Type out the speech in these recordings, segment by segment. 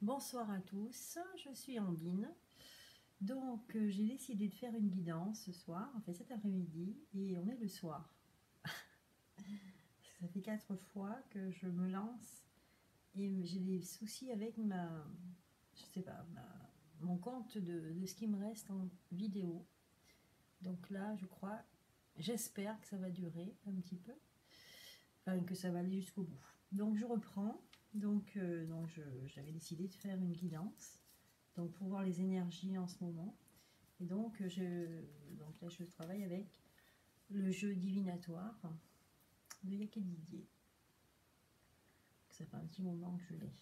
Bonsoir à tous, je suis Ambine. Donc j'ai décidé de faire une guidance ce soir, enfin cet après-midi, et on est le soir. Ça fait 4 fois que je me lance et j'ai des soucis avec je sais pas, mon compte de ce qui me reste en vidéo. Donc là, j'espère que ça va durer un petit peu, enfin que ça va aller jusqu'au bout. Donc je reprends. J'avais décidé de faire une guidance, donc pour voir les énergies en ce moment. Et donc là je travaille avec le jeu divinatoire de Yake Didier. Ça fait un petit moment que je l'ai.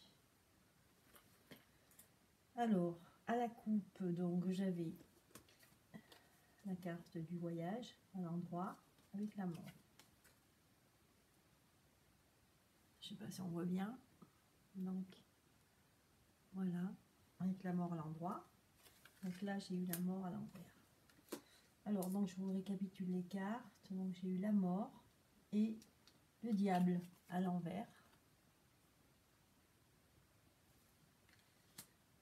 Alors, à la coupe, donc j'avais la carte du voyage à l'endroit avec la mort. Je sais pas si on voit bien. Donc voilà, avec la mort à l'endroit. Donc là j'ai eu la mort à l'envers. Alors donc je vous récapitule les cartes. Donc j'ai eu la mort et le diable à l'envers.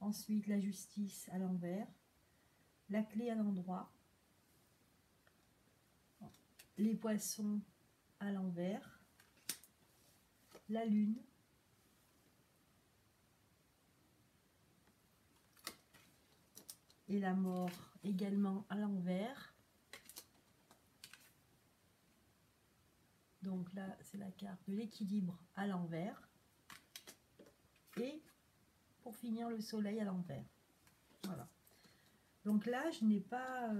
Ensuite la justice à l'envers, la clé à l'endroit, les poissons à l'envers, la lune, et la mort également à l'envers. Donc là c'est la carte de l'équilibre à l'envers, et pour finir le soleil à l'envers. Voilà. Donc là je n'ai pas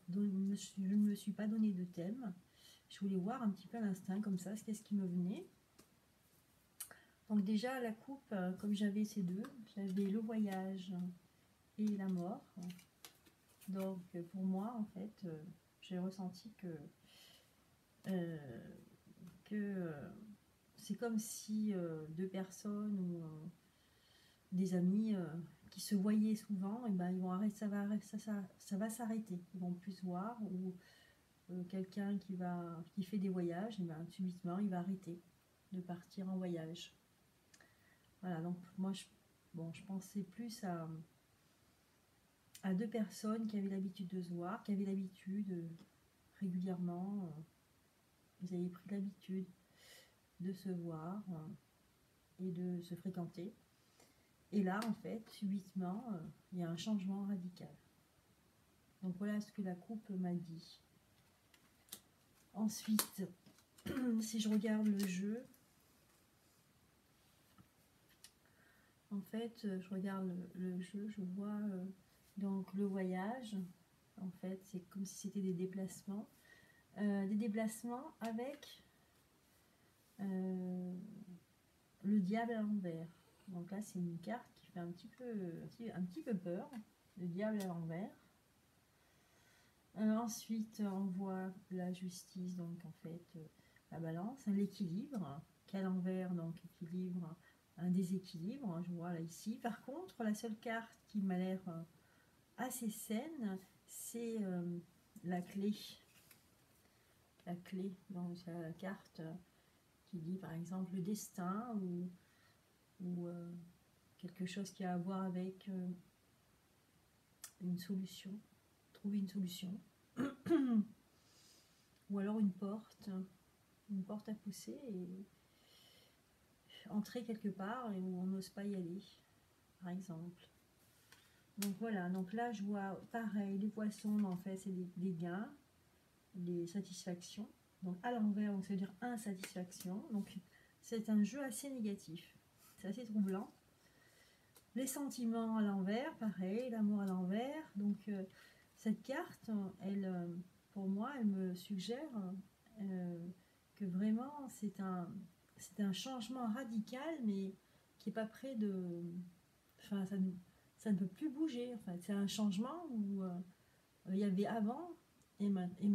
je ne me suis pas donné de thème. Je voulais voir un petit peu à l'instinct comme ça qu'est-ce qui me venait. Donc déjà la coupe, comme j'avais ces deux, j'avais le voyage et la mort. Donc pour moi en fait j'ai ressenti que c'est comme si deux personnes ou des amis qui se voyaient souvent, et ben ils vont arrêter, ça va s'arrêter, ils vont plus se voir, ou quelqu'un qui fait des voyages, et ben subitement il va arrêter de partir en voyage. Voilà, donc moi je pensais plus à deux personnes qui avaient l'habitude de se voir, qui avaient l'habitude régulièrement, ils avaient pris l'habitude de se voir et de se fréquenter. Et là, en fait, subitement, il y a un changement radical. Donc voilà ce que la coupe m'a dit. Ensuite, si je regarde le jeu, en fait, je regarde le jeu, je vois donc le voyage. En fait, c'est comme si c'était des déplacements avec le diable à l'envers. Donc là, c'est une carte qui fait un petit peu peur, le diable à l'envers. Ensuite, on voit la justice, donc en fait, la balance, l'équilibre, qu'à l'envers, donc équilibre, un déséquilibre, je vois là ici. Par contre, la seule carte qui m'a l'air assez saine, c'est la clé. La clé, donc c'est la carte qui dit par exemple le destin ou quelque chose qui a à voir avec une solution, trouver une solution. Ou alors une porte à pousser et entrer quelque part et où on n'ose pas y aller, par exemple. Donc voilà, donc là je vois pareil, les poissons, en fait c'est des gains, des satisfactions. Donc à l'envers, on veut dire insatisfaction. Donc c'est un jeu assez négatif, c'est assez troublant. Les sentiments à l'envers, pareil, l'amour à l'envers. Donc cette carte, elle, pour moi, elle me suggère que vraiment c'est un changement radical, mais qui n'est pas près de... Enfin, ça ne peut plus bouger. En fait. C'est un changement où il y avait avant et maintenant.